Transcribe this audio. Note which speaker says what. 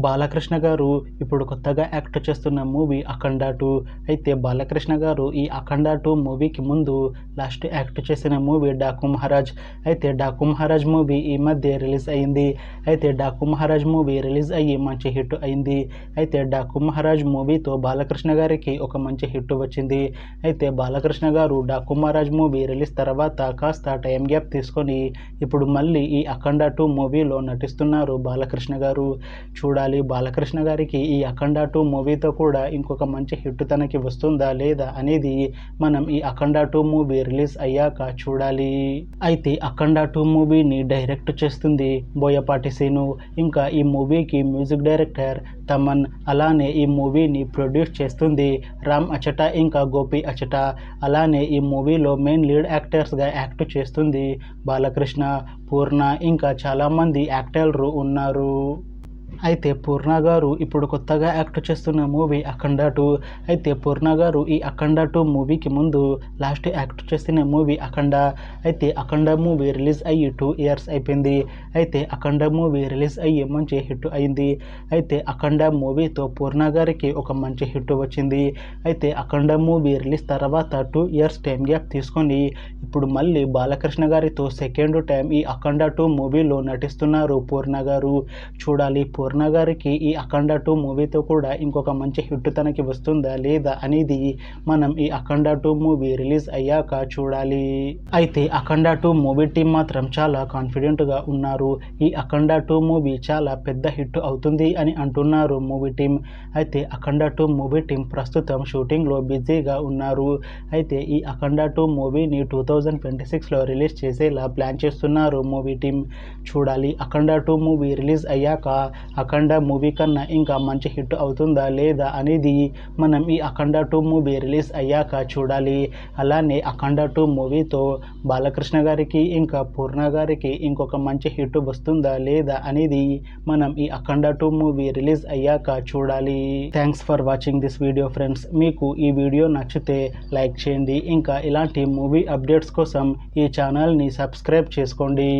Speaker 1: బాలకృష్ణ గారు ఇప్పుడు కొత్తగా యాక్ట్ చేస్తున్న మూవీ అఖండ 2. అయితే బాలకృష్ణ గారు ఈ అఖండ 2 మూవీకి ముందు లాస్ట్ యాక్ట్ చేసిన మూవీ డాకు మహారాజ్. అయితే డాకు మహారాజ్ మూవీ ఈ మధ్య రిలీజ్ అయింది. అయితే డాకు మహారాజ్ మూవీ రిలీజ్ అయ్యి మంచి హిట్ అయింది. అయితే డాకు మహారాజ్ మూవీతో బాలకృష్ణ గారికి ఒక మంచి హిట్ వచ్చింది. అయితే బాలకృష్ణ గారు డాకు మహారాజ్ మూవీ రిలీజ్ తర్వాత కాస్త టైం గ్యాప్ తీసుకొని ఇప్పుడు మళ్ళీ ఈ అఖండ 2 మూవీలో నటిస్తున్నారు బాలకృష్ణ గారు. చూడాలి బాలకృష్ణ గారికి ఈ అఖండ 2 మూవీతో కూడా ఇంకొక మంచి హిట్ తనకి వస్తుందా లేదా అనేది మనం ఈ అఖండ 2 మూవీ రిలీజ్ అయ్యాక చూడాలి. అయితే అఖండ 2 మూవీని డైరెక్ట్ చేస్తుంది బోయపాటి సీను. ఇంకా ఈ మూవీకి మ్యూజిక్ డైరెక్టర్ తమన్. అలానే ఈ మూవీని ప్రొడ్యూస్ చేస్తుంది రామ్ అచట ఇంకా గోపి అచట. అలానే ఈ మూవీలో మెయిన్ లీడ్ యాక్టర్స్గా యాక్ట్ చేస్తుంది బాలకృష్ణ, పూర్ణ ఇంకా చాలామంది యాక్టర్లు ఉన్నారు. అయితే పూర్ణ గారు ఇప్పుడు కొత్తగా యాక్ట్ చేస్తున్న మూవీ అఖండ 2. అయితే పూర్ణ గారు ఈ అఖండ 2 మూవీకి ముందు లాస్ట్ యాక్ట్ చేసిన మూవీ అఖండ. అయితే అఖండ మూవీ రిలీజ్ అయ్యి 2 ఇయర్స్ అయిపోయింది. అయితే అఖండ మూవీ రిలీజ్ అయ్యి మంచి హిట్ అయింది. అయితే అఖండ మూవీతో పూర్ణ గారికి ఒక మంచి హిట్ వచ్చింది. అయితే అఖండ మూవీ రిలీజ్ తర్వాత 2 ఇయర్స్ టైం గ్యాప్ తీసుకొని ఇప్పుడు మళ్ళీ బాలకృష్ణ గారితో సెకండ్ టైం ఈ అఖండ 2 మూవీలో నటిస్తున్నారు పూర్ణ గారు. చూడాలి పూర్ణ గారికి ఈ అఖండ 2 మూవీతో కూడా ఇంకొక మంచి హిట్ తనకి వస్తుందా లేదా అనేది మనం ఈ అఖండ 2 మూవీ రిలీజ్ అయ్యాక చూడాలి. అయితే అఖండ 2 మూవీ టీం మాత్రం చాలా కాన్ఫిడెంట్గా ఉన్నారు. ఈ అఖండ 2 మూవీ చాలా పెద్ద హిట్ అవుతుంది అని అంటున్నారు మూవీ టీం. అయితే అఖండ 2 మూవీ టీం ప్రస్తుతం షూటింగ్లో బిజీగా ఉన్నారు. అయితే ఈ అఖండ 2 మూవీని 2026లో రిలీజ్ చేసేలా ప్లాన్ చేస్తున్నారు మూవీ టీం. చూడాలి అఖండ 2 మూవీ రిలీజ్ అయ్యాక అఖండ మూవీ కన్నా ఇంకా మంచి హిట్ అవుతుందా లేదా అనేది మనం ఈ అఖండ 2 మూవీ రిలీజ్ అయ్యాక చూడాలి. అలానే అఖండ 2 మూవీతో బాలకృష్ణ గారికి ఇంకా పూర్ణ గారికి ఇంకొక మంచి హిట్ వస్తుందా లేదా అనేది మనం ఈ అఖండ 2 మూవీ రిలీజ్ అయ్యాక చూడాలి. Thanks for watching this video friends. మీకు ఈ వీడియో నచ్చితే లైక్ చేయండి. ఇంకా ఇలాంటి మూవీ అప్డేట్స్ కోసం ఈ ఛానల్ని సబ్స్క్రైబ్ చేసుకోండి.